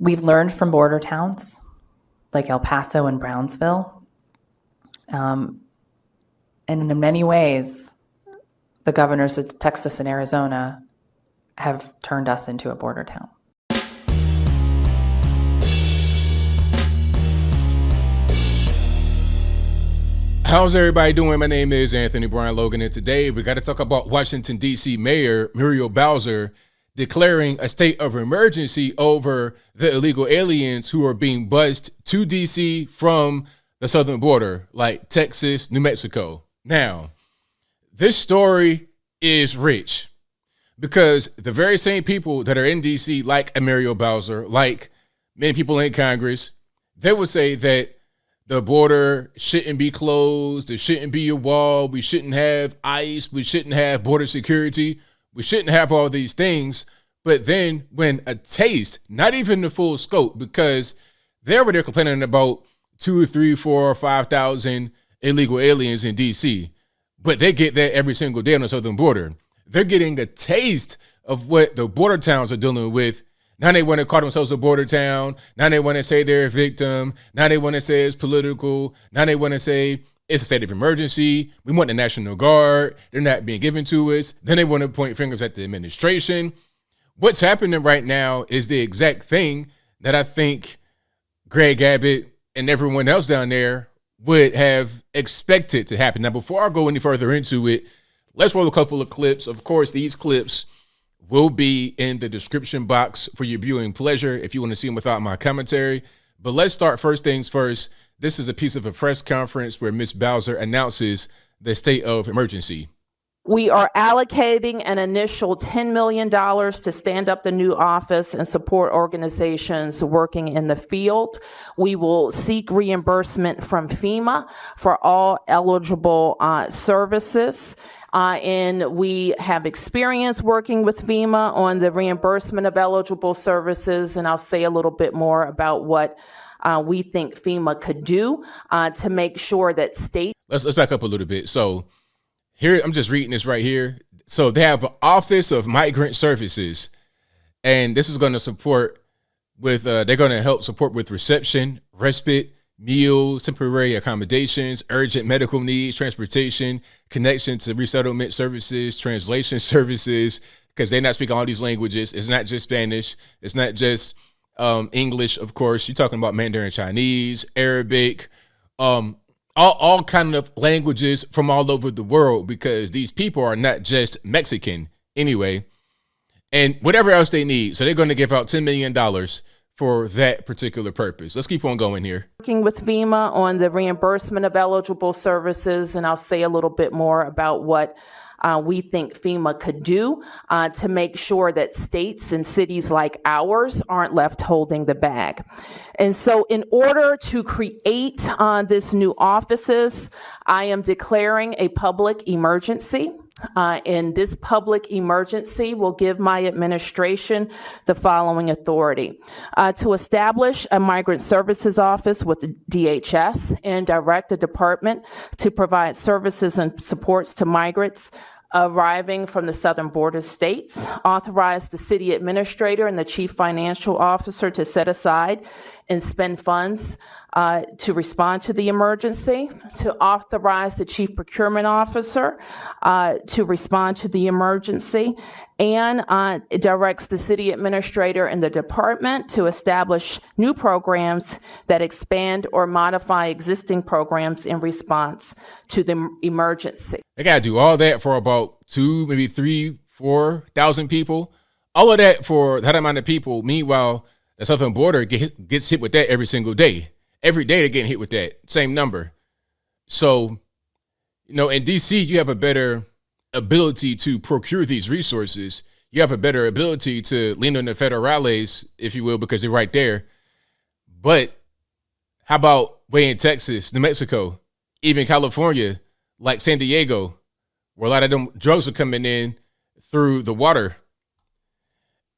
We've learned from border towns like El Paso and Brownsville. And in many ways, the governors of Texas and Arizona have turned us into a border town. How's everybody doing? My name is Anthony Brian Logan, and today we got to talk about Washington, D.C. Mayor Muriel Bowser declaring a state of emergency over the illegal aliens who are being bussed to D.C. from the southern border, like Texas, New Mexico. Now, this story is rich because the very same people that are in D.C., like Muriel Bowser, like many people in Congress, they would say that the border shouldn't be closed. There shouldn't be a wall. We shouldn't have ICE. We shouldn't have border security. We shouldn't have all these things. But then when a taste, not even the full scope, because they're over there complaining about 2, 3, 4, or 5,000 illegal aliens in D.C., but they get that every single day on the southern border. They're getting a taste of what the border towns are dealing with. Now they want to call themselves a border town. Now they want to say they're a victim. Now they want to say it's political. Now they want to say it's a state of emergency. We want the National Guard. They're not being given to us. Then they want to point fingers at the administration. What's happening right now is the exact thing that I think Greg Abbott and everyone else down there would have expected to happen. Now, before I go any further into it, let's roll a couple of clips. Of course, these clips will be in the description box for your viewing pleasure if you want to see them without my commentary. But let's start first things first. This is a piece of a press conference where Ms. Bowser announces the state of emergency. We are allocating an initial $10 million to stand up the new office and support organizations working in the field. We will seek reimbursement from FEMA for all eligible services. And we have experience working with FEMA on the reimbursement of eligible services. And I'll say a little bit more about what we think FEMA could do to make sure that states. Let's back up a little bit. So here, I'm just reading this right here. So they have an Office of Migrant Services, and this is going to support with, they're going to help support with reception, respite, meals, temporary accommodations, urgent medical needs, transportation, connection to resettlement services, translation services, because they're not speaking all these languages. It's not just Spanish. It's not just English, of course. You're talking about Mandarin Chinese, Arabic, all kind of languages from all over the world, because these people are not just Mexican anyway, and whatever else they need. So they're going to give out $10 million for that particular purpose. Let's keep on going here. Working with FEMA on the reimbursement of eligible services, and I'll say a little bit more about what we think FEMA could do to make sure that states and cities like ours aren't left holding the bag. And so in order to create this new offices, I am declaring a public emergency. And this public emergency will give my administration the following authority: to establish a migrant services office with the DHS and direct the department to provide services and supports to migrants arriving from the southern border states, authorize the city administrator and the chief financial officer to set aside and spend funds to respond to the emergency, to authorize the chief procurement officer to respond to the emergency, and it directs the city administrator and the department to establish new programs that expand or modify existing programs in response to the emergency. They got to do all that for about 2, maybe 3, 4,000 people. All of that for that amount of people. Meanwhile, the southern border gets hit with that every single day. Every day they're getting hit with that same number. So, in D.C., you have a better ability to procure these resources. You have a better ability to lean on the federales, if you will, because they're right there. But how about way in Texas, New Mexico, even California, like San Diego, where a lot of them drugs are coming in through the water?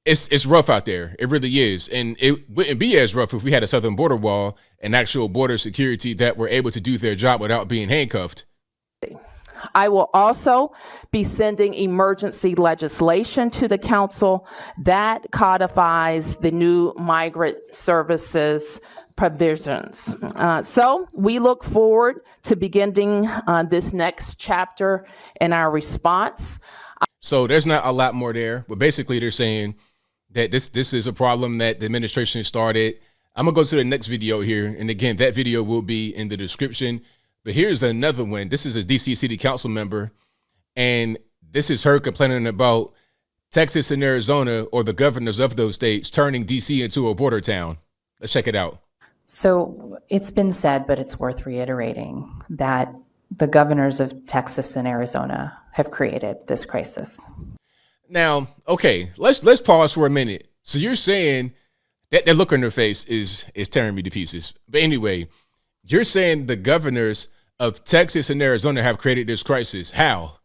It's rough out there. It really is. And it wouldn't be as rough if we had a southern border wall and actual border security that were able to do their job without being handcuffed. I will also be sending emergency legislation to the council that codifies the new migrant services provisions. So we look forward to beginning this next chapter in our response. So there's not a lot more there, but basically they're saying that this is a problem that the administration started. I'm gonna go to the next video here, and again, that video will be in the description. But here's another one. This is a DC City Council member, and this is her complaining about Texas and Arizona, or the governors of those states, turning DC into a border town. Let's check it out. So it's been said, but it's worth reiterating, that the governors of Texas and Arizona have created this crisis. Now, okay, let's pause for a minute. So you're saying that look on their face is tearing me to pieces. But anyway, you're saying the governors of Texas and Arizona have created this crisis. How?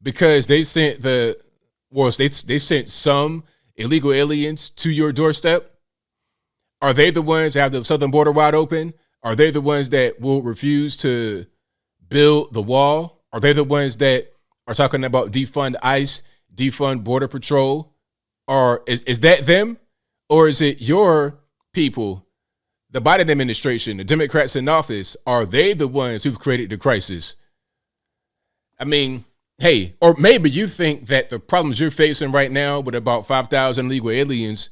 Because they sent they sent some illegal aliens to your doorstep. Are they the ones that have the southern border wide open? Are they the ones that will refuse to build the wall? Are they the ones that are talking about defund ICE, defund Border Patrol? Or is that them? Or is it your people, the Biden administration, the Democrats in office? Are they the ones who've created the crisis? I mean, hey, or maybe you think that the problems you're facing right now with about 5,000 illegal aliens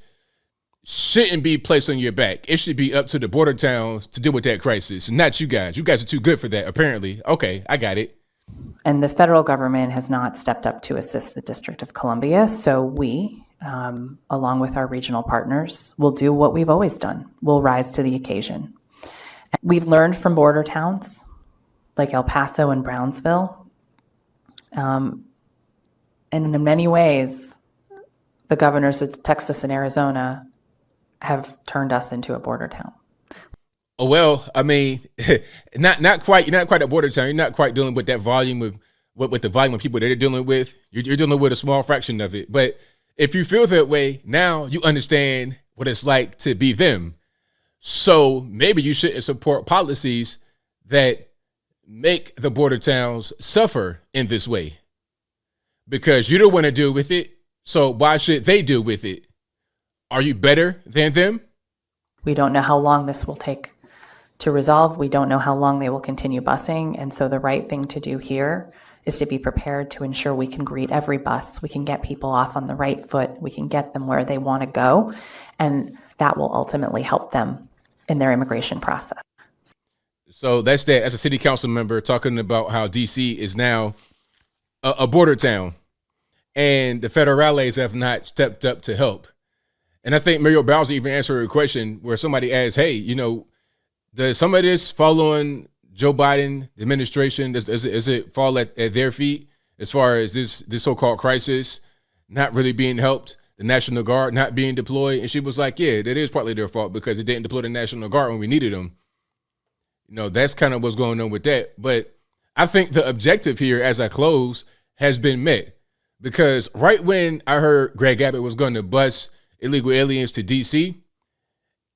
shouldn't be placed on your back. It should be up to the border towns to deal with that crisis, not you guys. You guys are too good for that, apparently. Okay, I got it. And the federal government has not stepped up to assist the District of Columbia. So we, along with our regional partners, will do what we've always done. We'll rise to the occasion. We've learned from border towns like El Paso and Brownsville. And in many ways, the governors of Texas and Arizona have turned us into a border town. Oh, well, I mean, not quite. You're not quite a border town. You're not quite dealing with that volume with the volume of people that they're dealing with. You're dealing with a small fraction of it. But if you feel that way, now you understand what it's like to be them. So maybe you shouldn't support policies that make the border towns suffer in this way, because you don't want to deal with it. So why should they deal with it? Are you better than them? We don't know how long this will take to resolve. We don't know how long they will continue busing. And so the right thing to do here is to be prepared to ensure we can greet every bus. We can get people off on the right foot. We can get them where they want to go. And that will ultimately help them in their immigration process. So that's that. As a city council member talking about how DC is now a border town, and the federales have not stepped up to help. And I think Muriel Bowser even answered a question where somebody asked, hey, you know, does some of this fall on Joe Biden, the administration? Does it fall at their feet as far as this so-called crisis not really being helped, the National Guard not being deployed? And she was like, yeah, that is partly their fault because it didn't deploy the National Guard when we needed them. You know, that's kind of what's going on with that. But I think the objective here, as I close, has been met, because right when I heard Greg Abbott was going to bus illegal aliens to DC,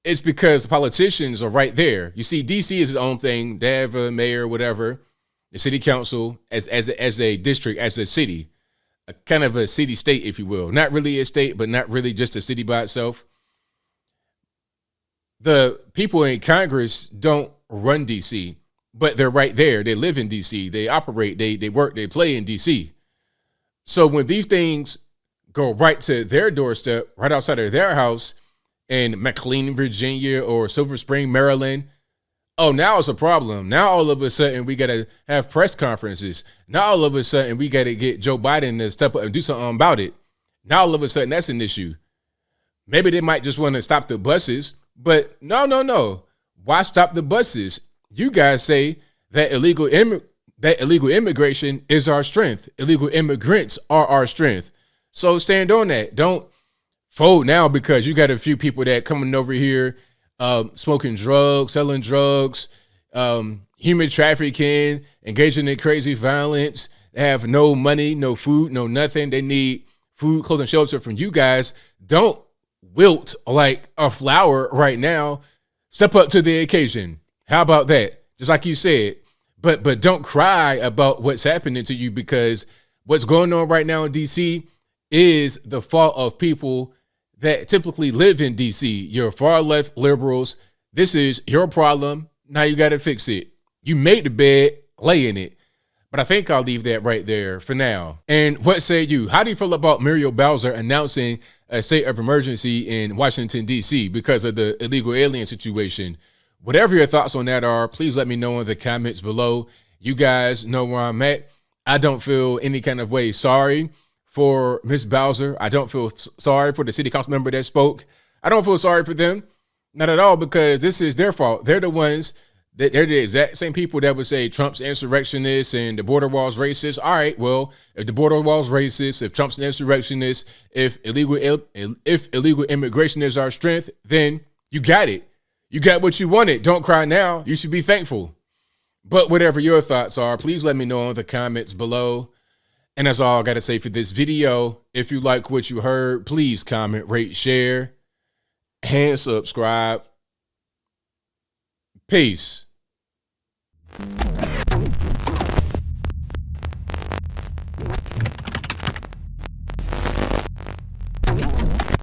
it's because the politicians are right there. You see, DC is its own thing. They have a mayor, whatever, the city council as a district, as a city, a kind of a city state, if you will. Not really a state, but not really just a city by itself. The people in Congress don't run DC, but they're right there. They live in DC. They operate, they work, they play in DC. So when these things go right to their doorstep, right outside of their house in McLean, Virginia, or Silver Spring, Maryland, oh, now it's a problem. Now all of a sudden we got to have press conferences. Now all of a sudden we got to get Joe Biden to step up and do something about it. Now all of a sudden that's an issue. Maybe they might just want to stop the buses, but no. Why stop the buses? You guys say that illegal immigration is our strength. Illegal immigrants are our strength. So stand on that. Don't fold now because you got a few people that coming over here, smoking drugs, selling drugs, human trafficking, engaging in crazy violence. They have no money, no food, no nothing. They need food, clothing, shelter from you guys. Don't wilt like a flower right now. Step up to the occasion. How about that? Just like you said, but don't cry about what's happening to you, because what's going on right now in DC is the fault of people that typically live in DC. You're far left liberals. This is your problem. Now you got to fix it. You made the bed, lay in it. But I think I'll leave that right there for now. And what say you? How do you feel about Muriel Bowser announcing a state of emergency in Washington, D.C. because of the illegal alien situation? Whatever your thoughts on that are, please let me know in the comments below. You guys know where I'm at. I don't feel any kind of way sorry for Ms. Bowser. I don't feel sorry for the city council member that spoke. I don't feel sorry for them. Not at all, because this is their fault. They're the ones that they're the exact same people that would say Trump's insurrectionist and the border wall's racist. All right, well, if the border wall's racist, if Trump's an insurrectionist, if illegal immigration is our strength, then you got it. You got what you wanted. Don't cry now. You should be thankful. But whatever your thoughts are, please let me know in the comments below. And that's all I got to say for this video. If you like what you heard, please comment, rate, share, and subscribe. Peace.